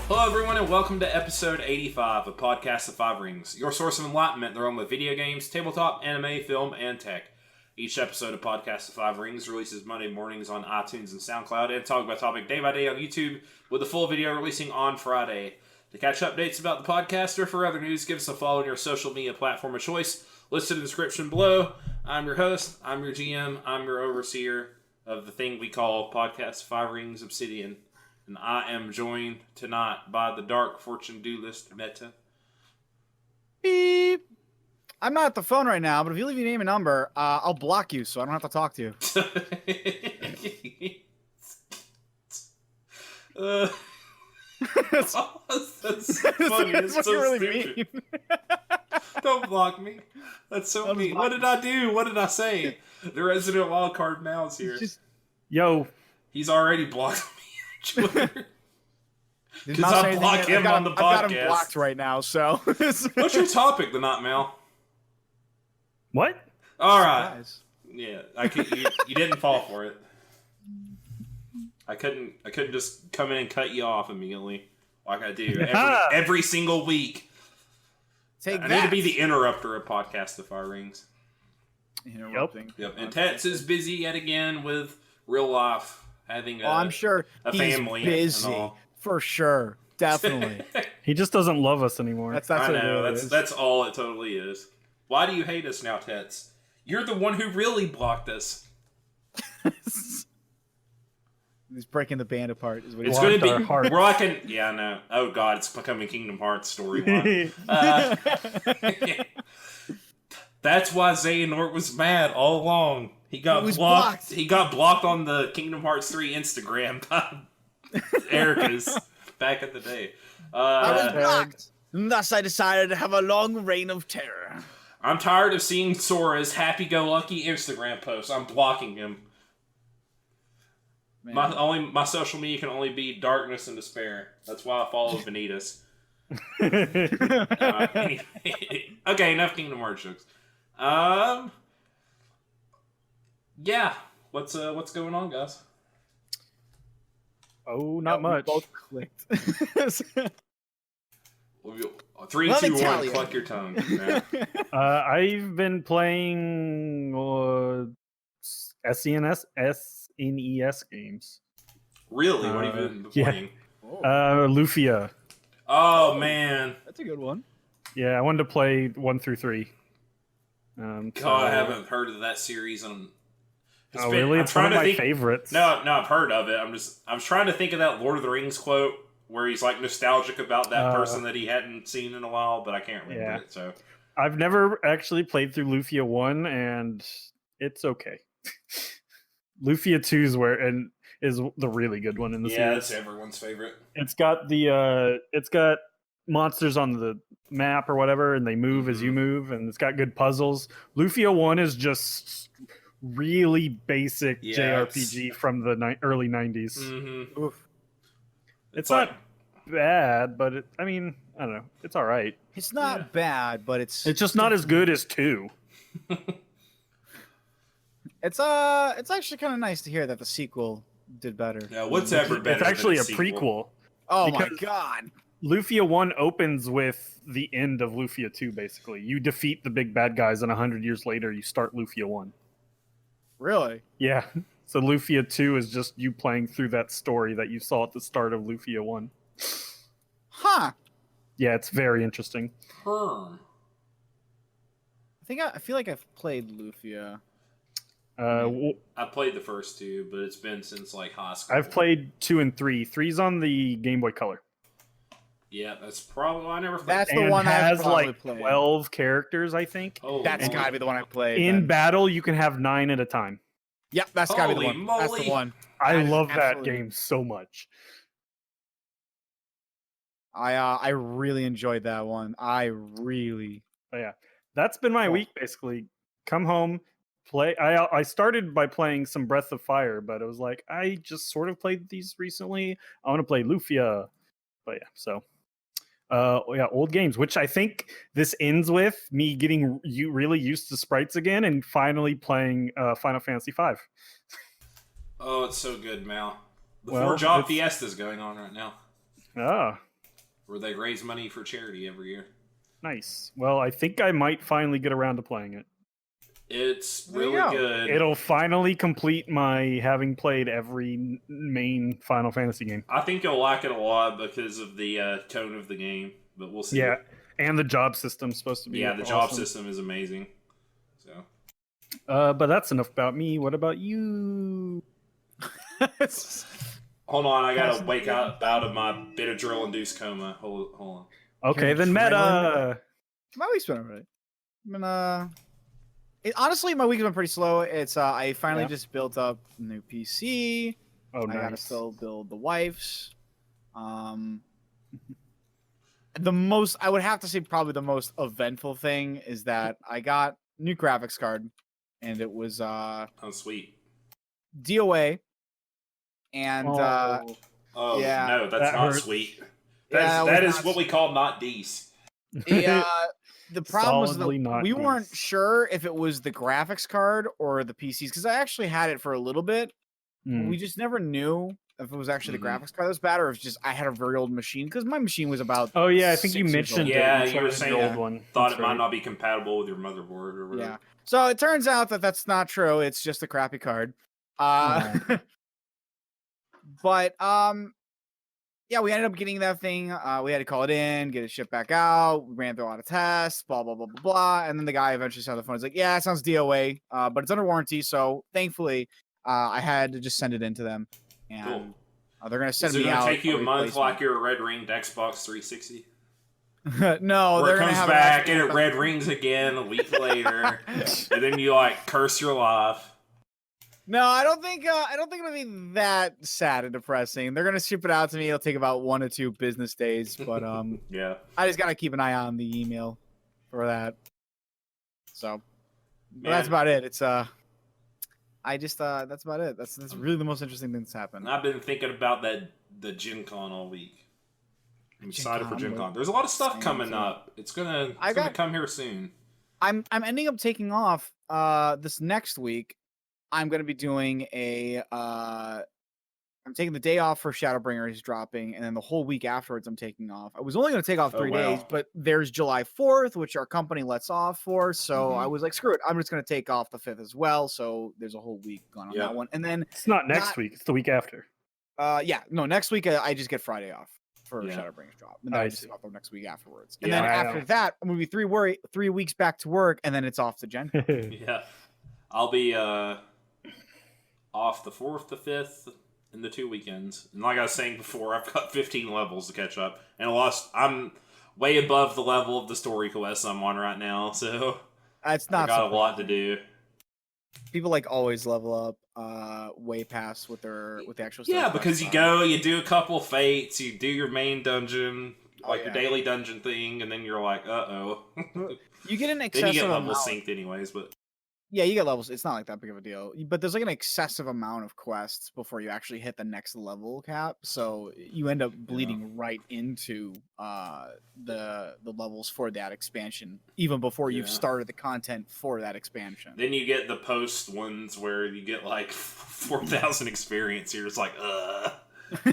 Hello everyone and welcome to episode 85 of Podcast of Five Rings, your source of enlightenment in the realm of video games, tabletop, anime, film, and tech. Each episode of Podcast of Five Rings releases Monday mornings on iTunes and SoundCloud and Talk About Topic day by day on YouTube, with the full video releasing on Friday. To catch updates about the podcast or for other news, give us a follow on your social media platform of choice, listed in the description below. I'm your host, I'm your GM, I'm your overseer of the thing we call Podcast of Five Rings Obsidian. And I am joined tonight by the Dark Fortune Duelist Meta. Beep. I'm not at the phone right now, but if you leave your name and number, I'll block you so I don't have to talk to you. That's funny. It's so really stupid. Mean. Don't block me. That's so mean. What did I do? What did I say? The resident wildcard now is here. Yo. He's already blocked me. Because I block him on the podcast. I've got him blocked right now, so... What's your topic tonight, Mal? What? All right. Yeah, you didn't fall for it. I couldn't just come in and cut you off immediately like I do every single week. I need to be the interrupter of Podcast of Fire Rings. Interrupting. Yep. And Tets is busy yet again with real life. Having I'm sure a family busy and all. For sure, definitely. He just doesn't love us anymore. I know. That's all it totally is. Why do you hate us now, Tets? You're the one who really blocked us. He's breaking the band apart. Is what it's going to be. We're like yeah, I know. Oh God, it's becoming Kingdom Hearts storyline. That's why Xehanort was mad all along. He got blocked. He got blocked on the Kingdom Hearts 3 Instagram by Erica's back in the day. I was blocked. Thus, I decided to have a long reign of terror. I'm tired of seeing Sora's happy-go-lucky Instagram posts. I'm blocking him. Man. My social media can only be darkness and despair. That's why I follow Vanitas. Anyway. Okay, enough Kingdom Hearts jokes. Yeah. What's going on, guys? Oh, not much. We both clicked. 3, 2, 1. Cluck your tongue. Yeah. I've been playing SNES games. Really? What have you been playing? Lufia. Oh man, that's a good one. Yeah, I wanted to play 1 through 3. I haven't heard of that series. Really? It's one of my favorites. No, I've heard of it. I was trying to think of that Lord of the Rings quote where he's like nostalgic about that person that he hadn't seen in a while, but I can't remember it. So I've never actually played through Lufia 1, and it's okay. Lufia 2 is the really good one in the series. Yeah, that's everyone's favorite. It's got monsters on the map or whatever, and they move as you move, and it's got good puzzles. Lufia 1 is just really basic JRPG from the early 90s. Mm-hmm. Oof. It's not bad, but I don't know. It's all right. It's not bad, but it's just not as good as 2. It's actually kind of nice to hear that the sequel did better. Yeah, what's ever better? It's actually than a prequel. Oh my God! Lufia 1 opens with the end of Lufia 2. Basically, you defeat the big bad guys, and 100 years later, you start Lufia 1. Really? Yeah. So Lufia 2 is just you playing through that story that you saw at the start of Lufia 1. Huh. Yeah, it's very interesting. Huh. I feel like I've played Lufia. I played the first 2, but it's been since like high school. I've played 2 and 3. 3's on the Game Boy Color. Yeah, that's probably I never. That's the one has I've like played. 12 characters, I think. Oh, that's gotta be the one I played. In battle, you can have 9 at a time. Yep, that's gotta be the one. Moly. That's the one. I love that game so much. I really enjoyed that one. Yeah, that's been my week basically. Come home, play. I started by playing some Breath of Fire, but it was like I just sort of played these recently. I want to play Lufia, but yeah, so. Old games, which I think this ends with me getting really used to sprites again and finally playing Final Fantasy V. Oh, it's so good, Mal. The 4-job Fiesta's going on right now. Oh, where they raise money for charity every year. Nice. Well, I think I might finally get around to playing it. It's There you really go. good. It'll finally complete my having played every main Final Fantasy game. I think you'll like it a lot because of the tone of the game, but we'll see. Yeah, and the job system's supposed to be Yeah, the job awesome. system is amazing. So, but that's enough about me. What about you? hold on, I gotta wake up out of my Benadryl-induced coma. Hold on. Okay, then meta. My week's been alright. Honestly, my week's been pretty slow. It's I finally just built up a new PC. Oh, nice. I gotta still build the wife's. The most, I would have to say, probably the most eventful thing is that I got a new graphics card, and it was Oh, sweet. DOA. And Oh yeah, no, that's that not hurts. sweet. Yeah, That it is was what we call not D's. the problem was Solidly that not we weren't these. sure if it was the graphics card or the PCs, because I actually had it for a little bit. But we just never knew if it was actually the graphics card that was bad, or if just I had a very old machine, because my machine was about Oh yeah, I think you 6 years mentioned old. it. Yeah, You you were tried saying the that old one. Thought That's it might right. not be compatible with your motherboard or whatever. Yeah. So it turns out that that's not true. It's just a crappy card. But yeah, we ended up getting that thing. We had to call it in, get it shipped back out. We ran through a lot of tests, blah blah blah blah blah. And then the guy eventually saw the phone. He's like, "Yeah, it sounds DOA, but it's under warranty." So thankfully, I had to just send it in to them, and Cool. they're gonna send Is it me going to out. take you a month replacement. like your red ringed Xbox 360? No, Where they're it gonna comes have back and it red rings again a week later, and then you like curse your life. No, I don't think it'll be that sad and depressing. They're gonna ship it out to me. It'll take about 1 to 2 business days, but Yeah. I just gotta keep an eye on the email for that. So but that's Man. about it. It's that's about it. That's really the most interesting thing that's happened. And I've been thinking about the Gen Con all week. I'm excited for Gen Con. There's a lot of stuff coming up. It's gonna come here soon. I'm ending up taking off this next week. I'm gonna be doing I'm taking the day off for Shadowbringer is dropping, and then the whole week afterwards I'm taking off. I was only going to take off 3 days, but there's July 4th, which our company lets off for. So I was like, screw it. I'm just going to take off the 5th as well. So there's a whole week going on that one. And then it's not next week. It's the week after. Next week I just get Friday off for Shadowbringer's drop. And then I just take off the next week afterwards. And then after that, I'm going to be 3 weeks back to work, and then it's off to Gen Con. Yeah. I'll be off the 4th, the 5th, in the 2 weekends. And like I was saying before, I've got 15 levels to catch up. And I'm way above the level of the story quest I'm on right now, so that's not I got a lot to do. People like always level up way past with the actual story. Yeah, because you go, you do a couple fates, you do your main dungeon, your daily dungeon thing, and then you're like, uh-oh. You get an excessive then you get levels amount. synced anyways, but yeah, you get levels. It's not like that big of a deal. But there's like an excessive amount of quests before you actually hit the next level cap. So you end up bleeding right into the levels for that expansion, even before you've started the content for that expansion. Then you get the post ones where you get like 4,000 experience. You're just like,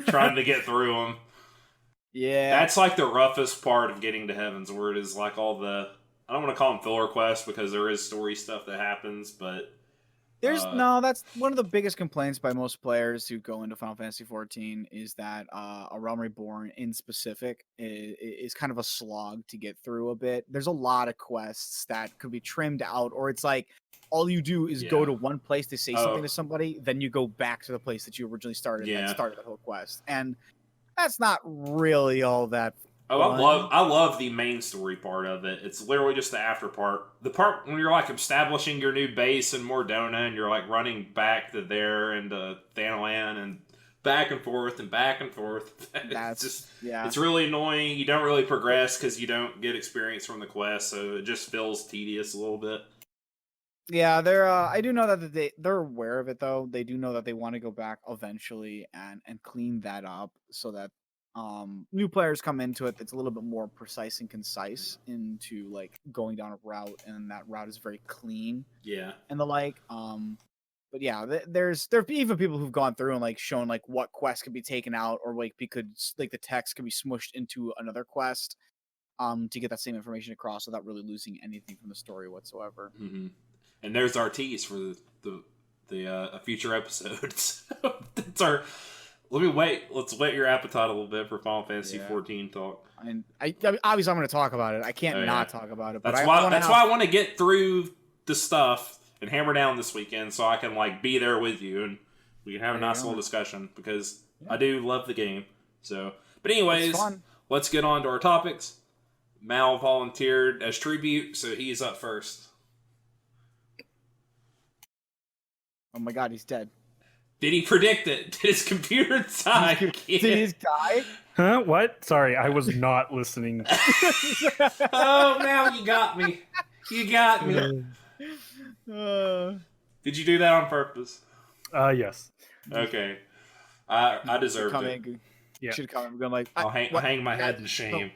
trying to get through them. Yeah. That's like the roughest part of getting to Heaven's Word is like all the... I don't want to call them filler quests because there is story stuff that happens, but there's that's one of the biggest complaints by most players who go into Final Fantasy XIV is that A Realm Reborn in specific is kind of a slog to get through a bit. There's a lot of quests that could be trimmed out, or it's like all you do is go to one place to say something to somebody, then you go back to the place that you originally started and started the whole quest. And that's not really all that I love the main story part of it. It's literally just the after part. The part when you're like establishing your new base in Mordona and you're like running back to there and to Thanalan and back and forth and back and forth. It's really annoying. You don't really progress because you don't get experience from the quest, so it just feels tedious a little bit. Yeah, I do know that they're aware of it though. They do know that they want to go back eventually and clean that up so that new players come into it that's a little bit more precise and concise into like going down a route, and that route is very clean. Yeah. And the like. But yeah, there are even people who've gone through and like shown like what quests could be taken out, or like the text could be smushed into another quest, to get that same information across without really losing anything from the story whatsoever. Mm-hmm. And there's our tease for the future episodes. That's our. Let's whet your appetite a little bit for Final Fantasy 14 talk. And I obviously I'm going to talk about it. I can't not talk about it. But that's why I want to get through the stuff and hammer down this weekend, so I can like be there with you and we can have a nice little discussion, because I do love the game. So, but anyways, let's get on to our topics. Mal volunteered as tribute, so he's up first. Oh my god, he's dead. Did he predict it? Did his computer die? Did his die? Huh? What? Sorry, I was not listening. Oh, Mal, you got me. You got me. Did you do that on purpose? Yes. Okay. I deserved it. Yeah. Should come. I'm like, I'll hang my head in shame.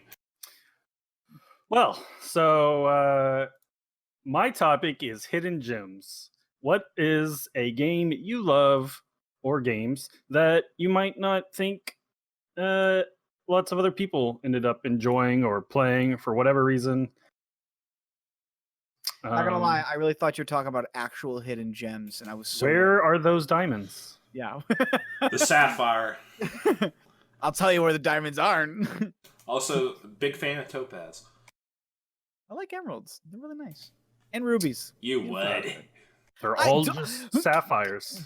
Well, so my topic is hidden gems. What is a game you love, or games that you might not think lots of other people ended up enjoying or playing for whatever reason? Not gonna lie, I really thought you were talking about actual hidden gems, and I was so Where are those diamonds? Yeah. The sapphire. I'll tell you where the diamonds aren't. Also, big fan of topaz. I like emeralds. They're really nice. And rubies. You would. They're all just sapphires.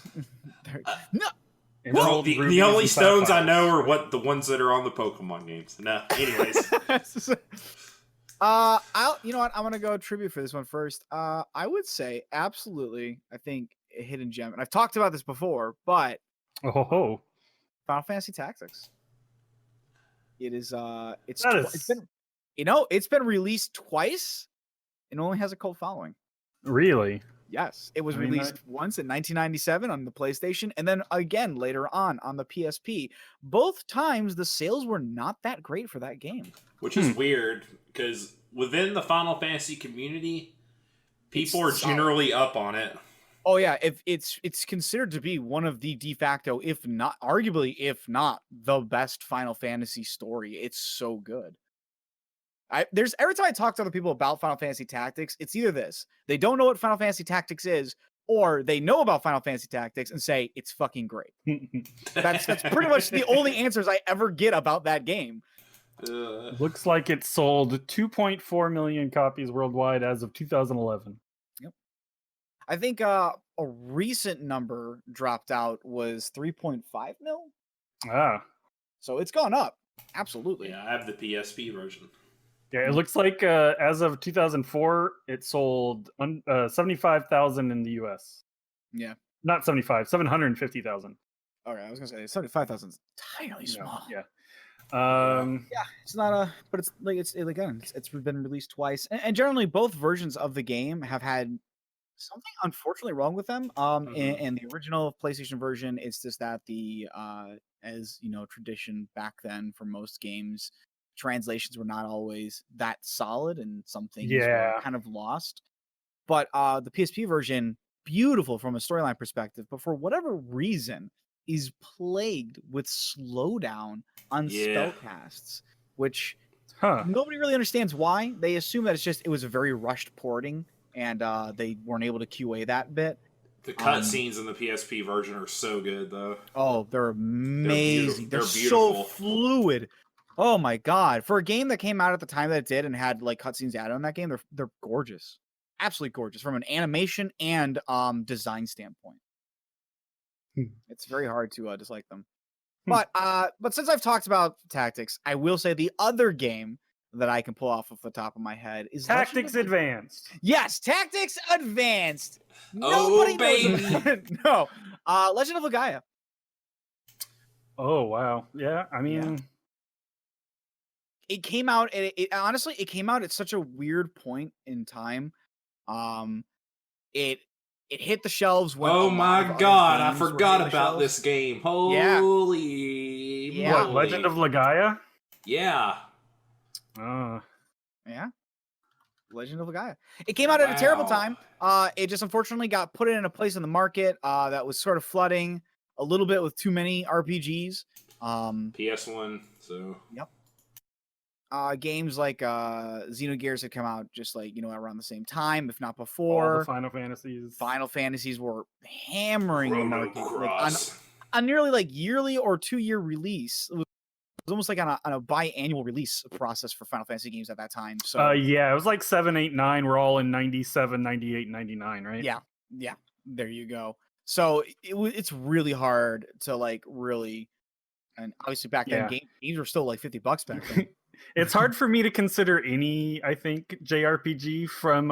No. Well, the only stones sapphires I know are the ones that are on the Pokemon games. No, anyways. You know what? I'm gonna go tribute for this one first. I would say absolutely. I think a hidden gem, and I've talked about this before, but Final Fantasy Tactics. It is. It's been, it's been released twice, and only has a cult following. Really? Yes, it was released once in 1997 on the PlayStation, and then again later on the PSP. Both times, the sales were not that great for that game. Which is weird, because within the Final Fantasy community, people are generally up on it. Oh yeah, if it's considered to be one of the de facto, if not the best Final Fantasy story. It's so good. Every time I talk to other people about Final Fantasy Tactics, it's either this: they don't know what Final Fantasy Tactics is, or they know about Final Fantasy Tactics and say it's fucking great. That's pretty much the only answers I ever get about that game. Looks like it sold 2.4 million copies worldwide as of 2011. Yep. I think a recent number dropped out was 3.5 mil. So it's gone up. Absolutely. Yeah, I have the PSP version. Yeah, it looks like as of 2004, it sold 75,000 in the US. Yeah. Not 75, 750,000. Okay, I was going to say 75,000 is entirely small. Yeah. It's not but it's like it's been released twice, and generally both versions of the game have had something unfortunately wrong with them. And the original PlayStation version, it's just that the as you know, tradition back then for most games, translations were not always that solid, and some things were kind of lost. But the PSP version, beautiful from a storyline perspective, but for whatever reason is plagued with slowdown on spellcasts, which nobody really understands why. They assume that it was a very rushed porting, and they weren't able to QA that bit. The cutscenes in the PSP version are so good, though. Oh, they're amazing. They're so fluid. Oh my god! For a game that came out at the time that it did and had like cutscenes added on that game, they're gorgeous, absolutely gorgeous from an animation and design standpoint. It's very hard to dislike them. But since I've talked about Tactics, I will say the other game that I can pull off the top of my head is Tactics Advanced. Yes, Tactics Advanced. Nobody baby. No. Legend of Legaia. Oh wow. Yeah, I mean it came out honestly, it came out at such a weird point in time. It hit the shelves when oh my god, I forgot about this game. Holy What, Legend of Legaia? Yeah. Yeah. Legend of Legaia. It came out at a terrible time. It just unfortunately got put in a place in the market that was sort of flooding a little bit with too many RPGs. PS1, so yep. Games like Xenogears had come out just like, around the same time, if not before. All the Final Fantasies. Final Fantasies were hammering the market Cross. on nearly like yearly or 2-year release. It was almost like on a biannual release process for Final Fantasy games at that time. So yeah, it was like 7, 8, 9. We're all in 97, 98, 99, right? Yeah. There you go. So it's really hard to like really, and obviously back then games were still like $50 back then. It's hard for me to consider any, I think, JRPG from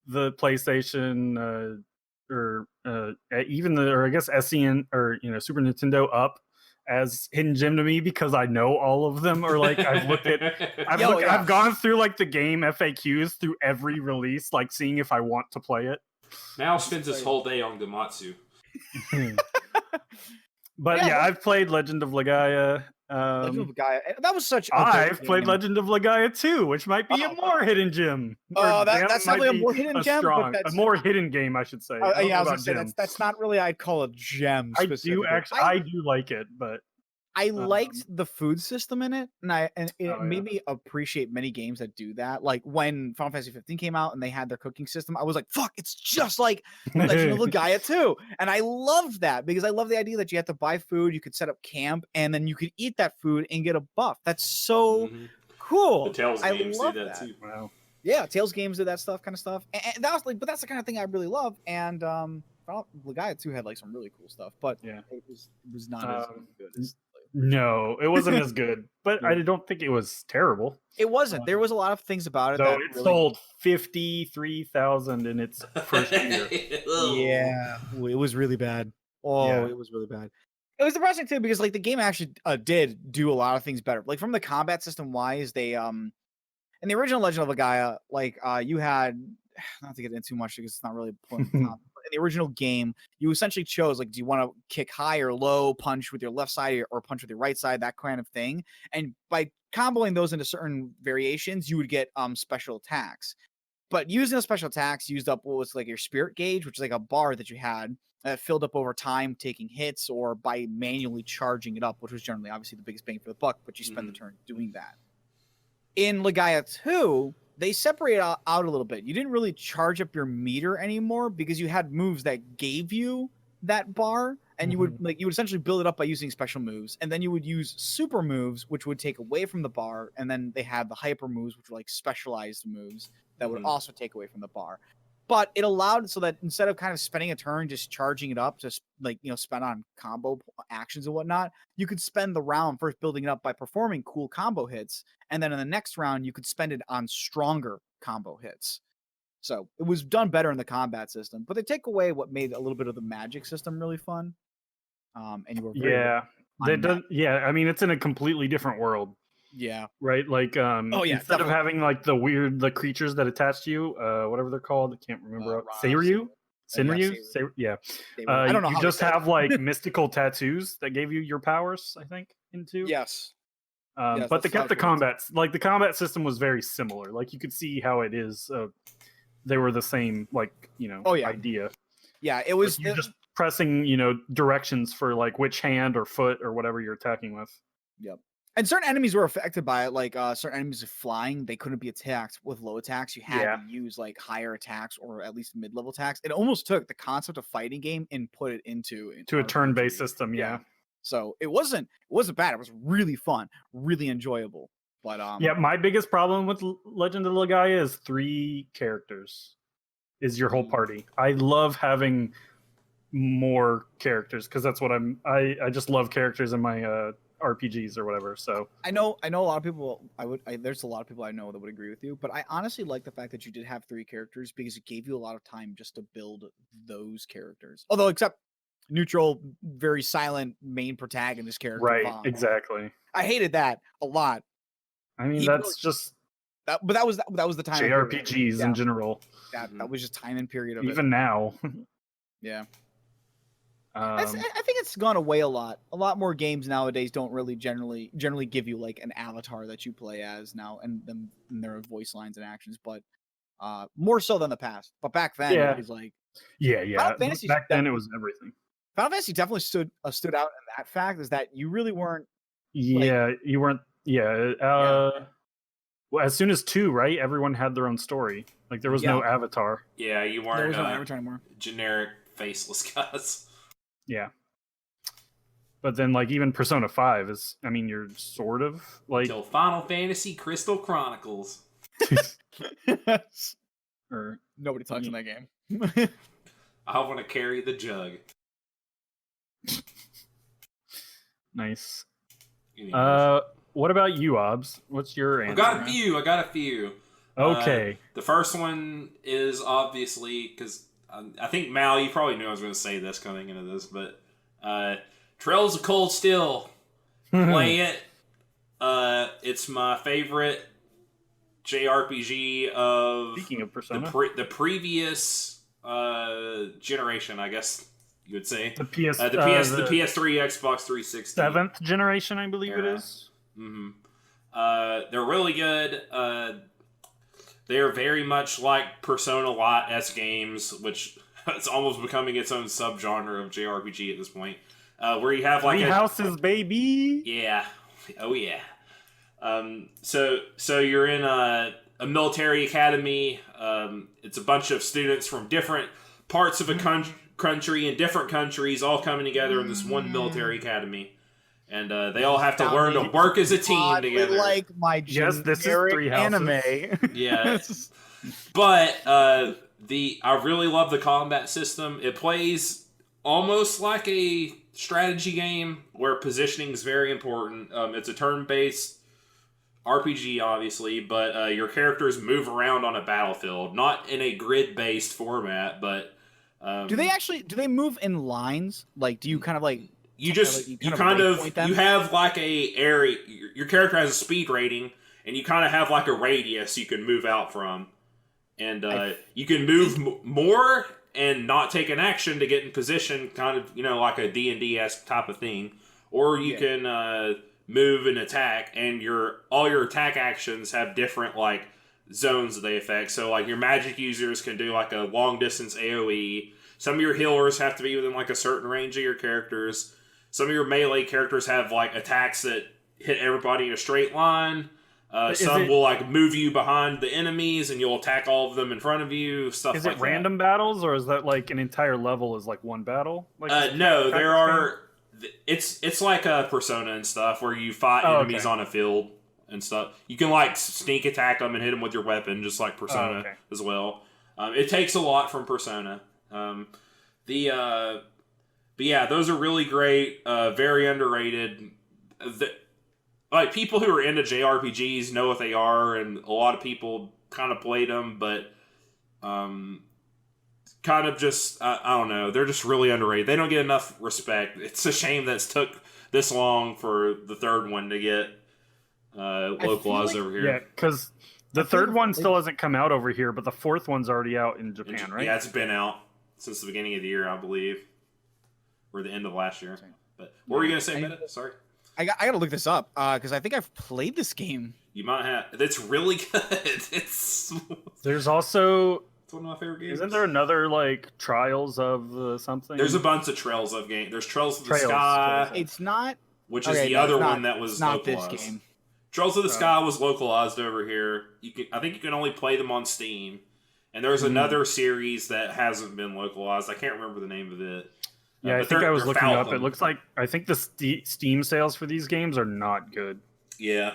the PlayStation or even or I guess SCN or Super Nintendo up as hidden gem to me, because I know all of them, or like I've gone through like the game FAQs through every release, like seeing if I want to play it. Mal spends his whole day on Gamatsu. But I've played Legend of Legaia. Legend of Legaia. That was such. I've played Legend of Legaia 2, which might be a more hidden gem. That's definitely a more hidden gem. A more hidden game, I should say. I was gonna say that's not really. I'd call it gem. I do like it, but I liked the food system in it, and it made me appreciate many games that do that. Like when Final Fantasy 15 came out and they had their cooking system, I was like, "Fuck, it's just like Legend of Legaia 2." And I loved that because I love the idea that you had to buy food, you could set up camp, and then you could eat that food and get a buff. That's so cool. The Tales games do that too. Wow. Yeah, Tales games do that kind of stuff, and that was like, but that's the kind of thing I really love. And Legaia 2 had like some really cool stuff, but it was not as good as. No, it wasn't as good, but I don't think it was terrible. It wasn't. There was a lot of things about it. So it sold 53,000 in its first year. Yeah, it was really bad. It was really bad. It was depressing too because like the game actually did do a lot of things better. Like from the combat system wise, they in the original Legend of Legaia, like you had, not to get into too much because it's not really point in the original game, you essentially chose like, do you want to kick high or low, punch with your left side or punch with your right side, that kind of thing. And by comboing those into certain variations, you would get special attacks. But using those special attacks used up what was like your spirit gauge, which is like a bar that you had that filled up over time, taking hits or by manually charging it up, which was generally obviously the biggest bang for the buck, but you spend the turn doing that. In Legaia 2, they separate out a little bit. You didn't really charge up your meter anymore because you had moves that gave you that bar, and you would essentially build it up by using special moves, and then you would use super moves, which would take away from the bar, and then they had the hyper moves, which were like specialized moves that would also take away from the bar. But it allowed so that instead of kind of spending a turn just charging it up, just like spend on combo actions and whatnot, you could spend the round first building it up by performing cool combo hits, and then in the next round you could spend it on stronger combo hits. So it was done better in the combat system, but they take away what made a little bit of the magic system really fun. And you were I mean, it's in a completely different world. Yeah. Right. Like, instead of having like the creatures that attach to you, whatever they're called, I can't remember. Sinryu. Yeah. I don't know. You just have like mystical tattoos that gave you your powers, I think, into. Yes. But they kept the combat. Like the combat system was very similar. Like you could see how it is. They were the same, like idea. Yeah, it was like just pressing, directions for like which hand or foot or whatever you're attacking with. Yep. And certain enemies were affected by it, like certain enemies of flying, they couldn't be attacked with low attacks. You had to use like higher attacks or at least mid-level attacks. It almost took the concept of fighting game and put it into a turn-based system. Yeah. So it wasn't bad. It was really fun, really enjoyable. But my biggest problem with Legend of Legaia is 3 characters. Is your whole party. I love having more characters because that's what I just love characters in my RPGs or whatever. So I know a lot of people. There's a lot of people I know that would agree with you, but I honestly like the fact that you did have 3 characters because it gave you a lot of time just to build those characters. Although, except neutral, very silent main protagonist character. Right, Vaughn. Exactly. I hated that a lot. I mean, that's just. But that was the time. JRPGs in general. That was just time and period of even now. Yeah. I think it's gone away a lot. A lot more games nowadays don't really generally give you like an avatar that you play as now, and there are voice lines and actions, but more so than the past. But back then, it was like Final Fantasy back then it was everything. Final Fantasy definitely stood out in that fact is that you really weren't. You weren't. Well, as soon as 2, right? Everyone had their own story. Like there was no avatar. Yeah, you weren't. There was no avatar anymore. Generic faceless guys. Yeah. But then, like, even Persona 5 is, I mean, you're sort of like Until Final Fantasy Crystal Chronicles. or Nobody talks in that game. I want to carry the jug. Nice. What about you, Obs? What's your answer? I got a few. Okay. The first one is obviously, because I think, Mal, you probably knew I was going to say this coming into this, but Trails of Cold Steel. Play it. It's my favorite JRPG of, Speaking of Persona, the previous generation, I guess you would say. The PS3, Xbox 360. 7th generation, I believe it is. Mm-hmm. They're really good. They're very much like Persona Lite-esque games, which it's almost becoming its own subgenre of JRPG at this point. Where you have like 3 houses, baby. Yeah. Oh yeah. So you're in a military academy. It's a bunch of students from different parts of a country in different countries all coming together in this one military academy. And they all have to learn to work as a team together. Like my this is 3 houses. anime. Yeah. But I really love the combat system. It plays almost like a strategy game where positioning is very important. It's a turn-based RPG, obviously, but your characters move around on a battlefield, not in a grid-based format, but do they move in lines? Like, do you kind of like you have like a area. Your character has a speed rating, and you kind of have like a radius you can move out from, and you can move more and not take an action to get in position, kind of like a D&D-esque type of thing, or you can move and attack, and all your attack actions have different like zones that they affect. So like your magic users can do like a long distance AoE. Some of your healers have to be within like a certain range of your characters. Some of your melee characters have like attacks that hit everybody in a straight line. Some will like move you behind the enemies, and you'll attack all of them in front of you. Stuff like that. Is it random battles, or is that like an entire level is like one battle? Like no, there are. It's like a Persona and stuff where you fight enemies on a field and stuff. You can like sneak attack them and hit them with your weapon, just like Persona as well. It takes a lot from Persona. But yeah, those are really great. Very underrated. Like people who are into JRPGs know what they are, and a lot of people kind of played them, but kind of just I don't know. They're just really underrated. They don't get enough respect. It's a shame that it took this long for the third one to get localized over here. Yeah, because the third one still hasn't come out over here, but the fourth one's already out in Japan, right? Yeah, it's been out since the beginning of the year, I believe, or the end of last year. But what were you gonna say, Meta? Sorry. I gotta look this up because I think I've played this game. You might have. It's really good. There's also. It's one of my favorite games. Isn't there another like Trials of something? There's a bunch of Trails of games. There's Trails of the Sky. It's not. Which is the other one that was not localized. This game. Trails of the Sky was localized over here. I think you can only play them on Steam. And there's another series that hasn't been localized. I can't remember the name of it. Yeah, I think I was looking up. It looks like I think the Steam sales for these games are not good. Yeah.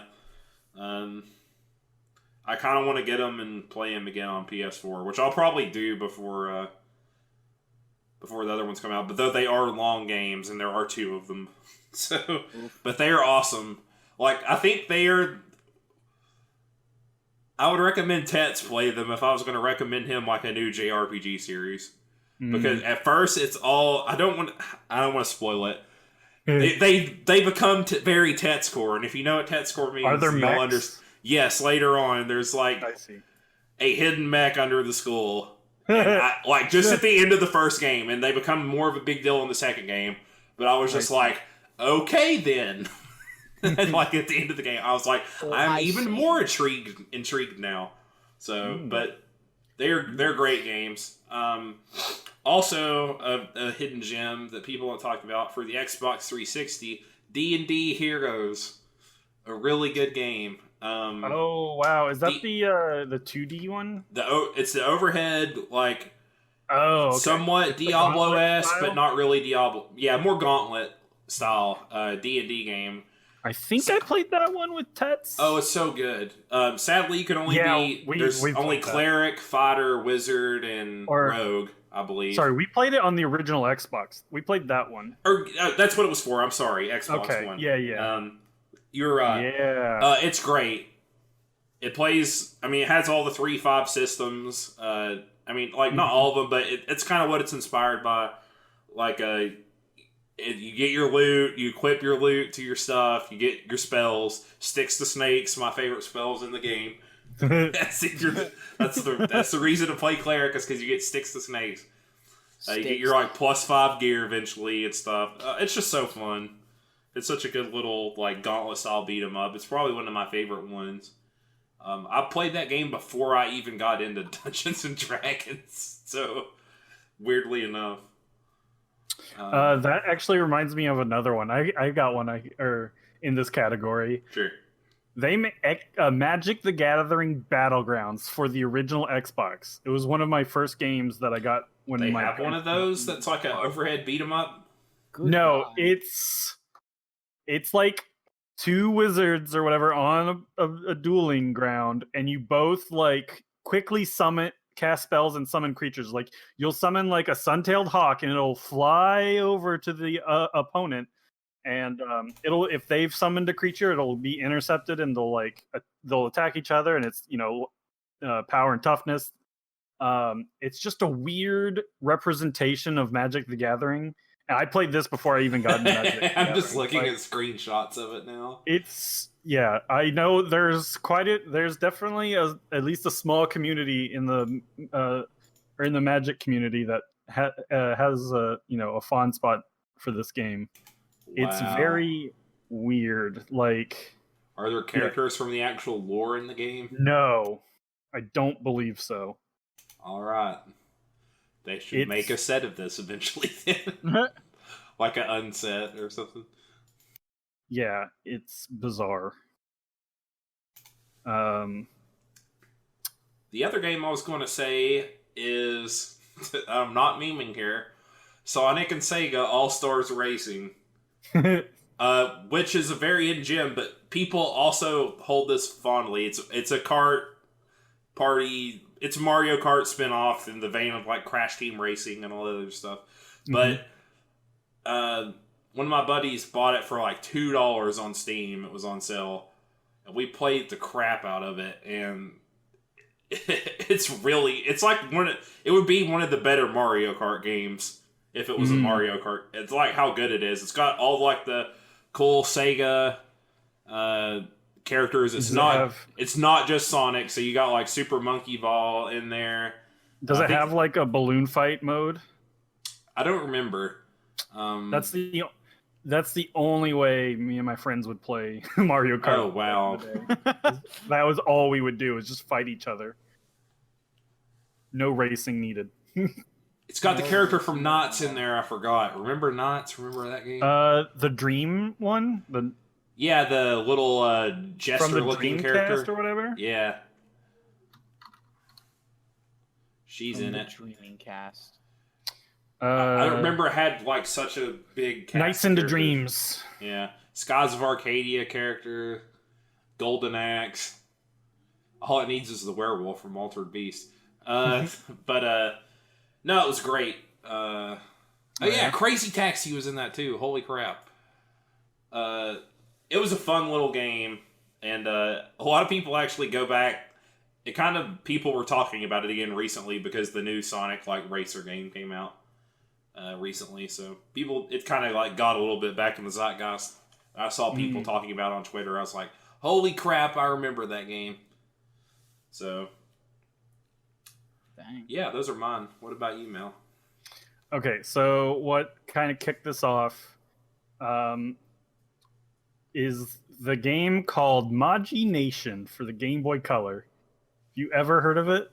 I kind of want to get them and play them again on PS4, which I'll probably do before the other ones come out. But though they are long games, and there are 2 of them, but they are awesome. Like I think they are. I would recommend Tets play them if I was going to recommend him like a new JRPG series. Because at first it's all I don't want to spoil it. They become very Tetscore, and if you know what Tetscore means, are there mechs? Yes, later on there's like a hidden mech under the skull. And just at the end of the first game, and they become more of a big deal in the second game. But I was just like, okay then. And like at the end of the game, I was like, I'm even more intrigued now. So, but they're great games. Also, a hidden gem that people don't talk about for the Xbox 360, D&D Heroes, a really good game. Oh wow, is that the 2D one? It's the overhead somewhat Diablo-esque, but not really Diablo. Yeah, more Gauntlet style D&D game. I think I played that one with Tets. Oh, it's so good. Sadly, you can only there's only cleric, fighter, wizard, and rogue, I believe. Sorry, we played it on the original Xbox. We played that one. Or that's what it was for. I'm sorry, Xbox One. Yeah. You're right. Yeah. It's great. It plays. I mean, it has all the 3.5 systems. I mean, not all of them, but it's kind of what it's inspired by. You get your loot, you equip your loot to your stuff, you get your spells. Sticks to snakes, my favorite spells in the game. That's the reason to play cleric, is because you get sticks to snakes. You get your +5 gear eventually and stuff. It's just so fun. It's such a good little gauntlet style beat 'em up. It's probably one of my favorite ones. I played that game before I even got into Dungeons and Dragons. So weirdly enough. That actually reminds me of another one. I got one in this category. Sure. They made Magic the Gathering Battlegrounds for the original Xbox. It was one of my first games that I got when they have one of those that's like an overhead beat 'em up. No, it's like two wizards or whatever on a dueling ground, and you both quickly cast spells and summon creatures. You'll summon a sun-tailed hawk, and it'll fly over to the opponent, and if they've summoned a creature, it'll be intercepted, and they'll attack each other, and it's power and toughness. It's just a weird representation of Magic the Gathering. And I played this before I even got into Magic. I'm just looking at screenshots of it now. I know there's definitely at least a small community in the Magic community that has a fond spot for this game. Wow. It's very weird. Are there characters from the actual lore in the game? No, I don't believe so. All right. They should make a set of this eventually. Like an unset or something. Yeah, it's bizarre. The other game I was going to say is, I'm not memeing here, Sonic and Sega AllStars Racing. Which is a very hidden gem, but people also hold this fondly. It's a kart party. It's a Mario Kart spin-off in the vein of Crash Team Racing and all that other stuff. But one of my buddies bought it for $2 on Steam. It was on sale. And we played the crap out of it, and it would be one of the better Mario Kart games if it was a Mario Kart. It's how good it is. It's got all the cool Sega characters. It's not just Sonic, so you got Super Monkey Ball in there. Does it have a balloon fight mode? I don't remember. That's the only way me and my friends would play Mario Kart. Oh wow. That was all we would do, is just fight each other. No racing needed. It's got the character from Knots in there. I forgot. Remember Knots? Remember that game? The Dream one. The little jester-looking character or whatever. Yeah, she's in it. Dreaming cast. I don't remember it had such a big cast. Nights into Dreams. Yeah, Skies of Arcadia character, Golden Axe. All it needs is the werewolf from Altered Beast. But no, it was great. Oh yeah, Crazy Taxi was in that too. Holy crap! It was a fun little game, and a lot of people actually go back. People were talking about it again recently because the new Sonic racer game came out recently. So it kind of got a little bit back in the zeitgeist. I saw people talking about it on Twitter. I was like, "Holy crap! I remember that game." So. Dang. Yeah, those are mine. What about you, Mel? Okay, so what kind of kicked this off is the game called Maji Nation for the Game Boy Color. You ever heard of it?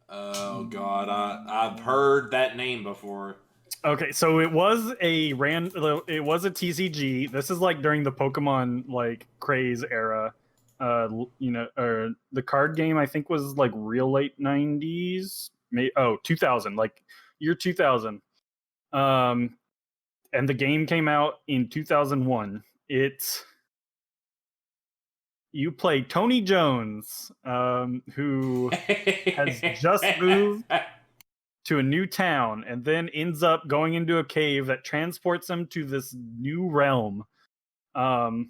Oh God, I've heard that name before. Okay, so it was a TCG. This is like during the Pokemon like craze era. Or the card game I think was like real late 90s. 2000, like year 2000. And the game came out in 2001. You play Tony Jones, who has just moved to a new town and then ends up going into a cave that transports him to this new realm. And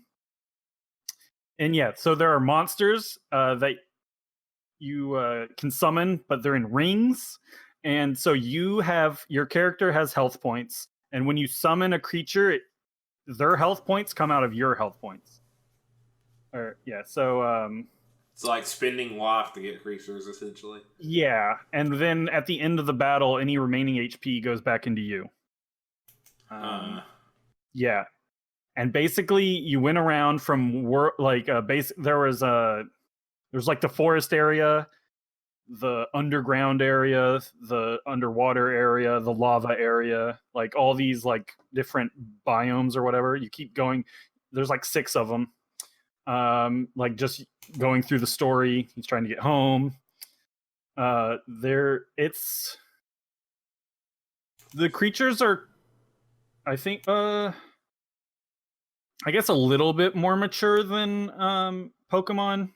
yeah, so there are monsters that you can summon, but they're in rings. And so your character has health points. And when you summon a creature, their health points come out of your health points. It's like spending life to get creatures, essentially. Yeah, and then at the end of the battle, any remaining HP goes back into you. Yeah, and basically you went around from there's like the forest area, the underground area, the underwater area, the lava area, like all these like different biomes or whatever. You keep going. There's like 6 of them. Like just going through the story, he's trying to get home. The creatures are, I think, I guess a little bit more mature than Pokemon.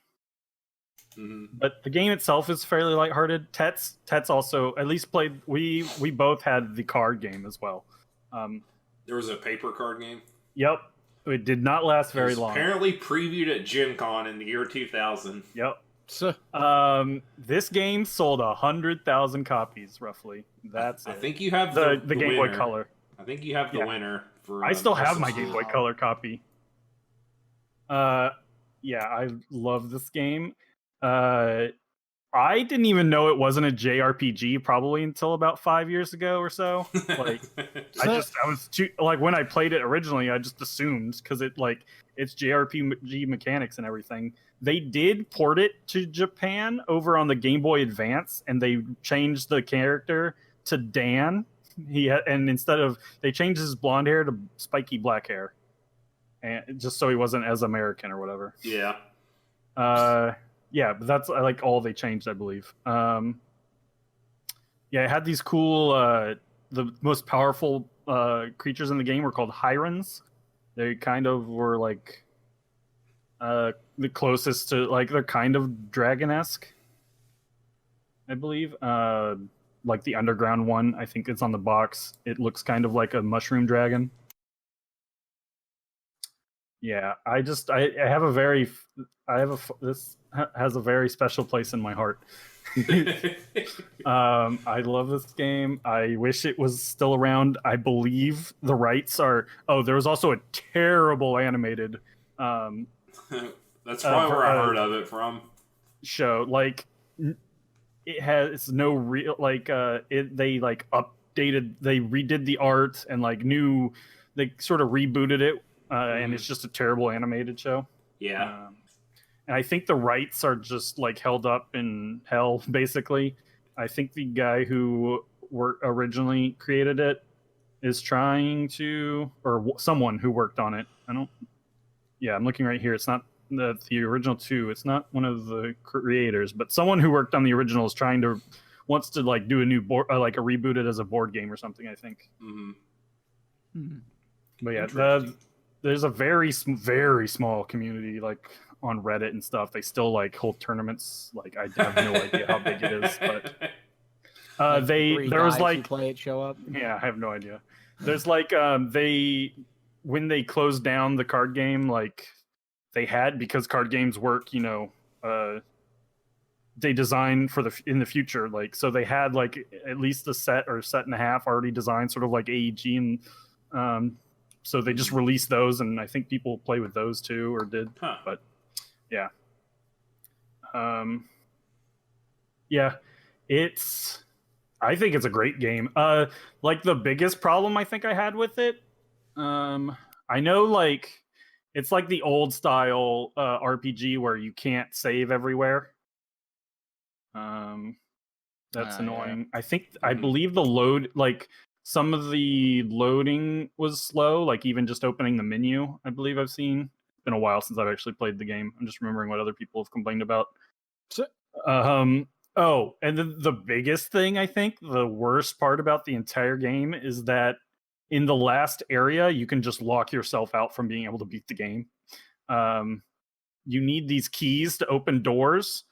Mm-hmm. But the game itself is fairly lighthearted. Tets also at least played. We both had the card game as well. There was a paper card game. Yep. It did not last very long. Apparently previewed at Gen Con in the year 2000. Yep. This game sold 100,000 copies, roughly. That's I it. think you have the the Game winner. Boy Color. I think you have the winner. For I still have my Game Boy Color copy. Yeah, I love this game. I didn't even know it wasn't a JRPG probably until about 5 years ago or so. Like, I was too, like, when I played it originally, I just assumed because it's JRPG mechanics and everything. They did port it to Japan over on the Game Boy Advance, and they changed the character to Dan. And they changed his blonde hair to spiky black hair, and just so he wasn't as American or whatever. Yeah. Yeah, but that's like all they changed, I believe. Yeah, it had these cool. The most powerful creatures in the game were called Hirons. They kind of were like the closest to, like, they're kind of dragon-esque, I believe. Like the underground one, I think it's on the box. It looks kind of like a mushroom dragon. Yeah, this has a very special place in my heart. I love this game. I wish it was still around. I believe the rights are. Oh, there was also a terrible animated. That's probably where I heard of it from. Show, like, it has no real, like, they like updated. They redid the art and like they sort of rebooted it. And it's just a terrible animated show. Yeah. And I think the rights are just like held up in hell, basically. I think the guy who originally created it is trying to, or someone who worked on it. I'm looking right here. It's not the original 2. It's not one of the creators, but someone who worked on the original wants to like do a new board, like a reboot it as a board game or something, I think. Mm-hmm. But yeah, there's a very, very small community, like on Reddit and stuff. They still like hold tournaments. Like, I have no idea how big it is, but there was like play it show up. Yeah, I have no idea. There's like when they closed down the card game, like they had, because card games work, they design for in the future, like, so they had like at least a set or set and a half already designed, sort of like AEG, and so they just released those, and I think people play with those too, or did. But yeah, yeah, I think it's a great game. Like the biggest problem I think I had with it, I know like it's like the old style RPG where you can't save everywhere. That's annoying. Yeah. I believe the load, like some of the loading was slow, like even just opening the menu, I believe I've seen. It's been a while since I've actually played the game. I'm just remembering what other people have complained about. Oh, and then the biggest thing, I think, the worst part about the entire game is that in the last area, you can just lock yourself out from being able to beat the game. You need these keys to open doors,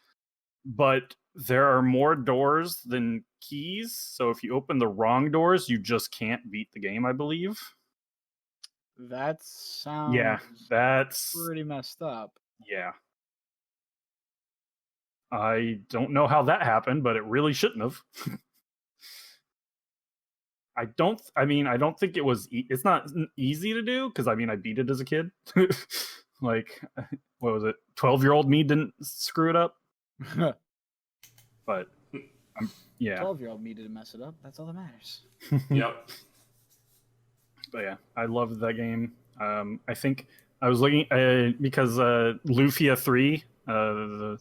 but there are more doors than keys. So if you open the wrong doors, you just can't beat the game, I believe. That sounds that's pretty messed up. Yeah. I don't know how that happened, but it really shouldn't have. I don't think it was. It's not easy to do because I beat it as a kid. Like, what was it? 12-year-old me didn't screw it up. But, yeah. 12-year-old me didn't mess it up. That's all that matters. Yep. But yeah, I loved that game. I think I was looking because Lufia 3, the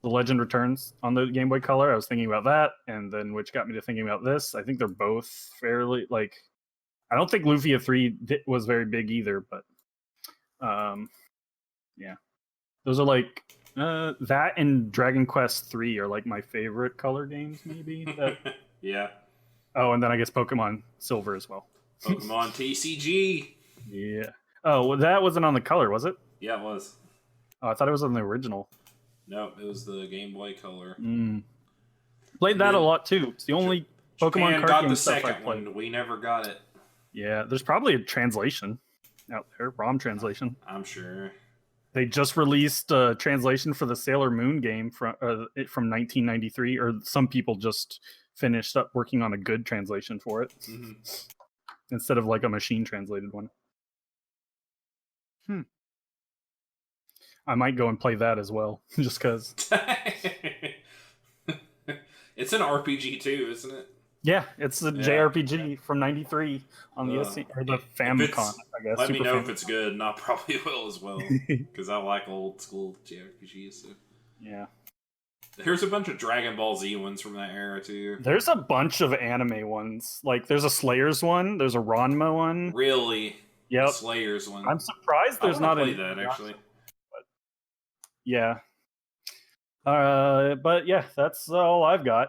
Legend Returns on the Game Boy Color. I was thinking about that, and then which got me to thinking about this. I think they're both fairly like. I don't think Lufia 3 was very big either, but yeah, those are like that and Dragon Quest 3 are like my favorite color games, maybe. Yeah. Oh, and then I guess Pokemon Silver as well. Pokemon TCG. Yeah. Oh, well, that wasn't on the color, was it? Yeah, it was. Oh, I thought it was on the original. No, it was the Game Boy Color. Played that a lot too. It's the only Pokemon card got game the stuff second I played. one. We never got it. Yeah, there's probably a translation out there, ROM translation. I'm sure. They just released a translation for the Sailor Moon game from 1993, or some people just finished up working on a good translation for it instead of like a machine translated one. I might go and play that as well, just because. It's an RPG too, isn't it? Yeah, it's a JRPG from '93 on the SC, or the Famicom, I guess. Let me know if it's good, and I probably will as well, because I like old school JRPGs. So. Yeah. Here's a bunch of Dragon Ball Z ones from that era too. There's a bunch of anime ones. Like, there's a Slayers one. There's a Ranma one. Really? Yep. The Slayers one. I'm surprised there's not a. That actually. But yeah. But yeah, that's all I've got.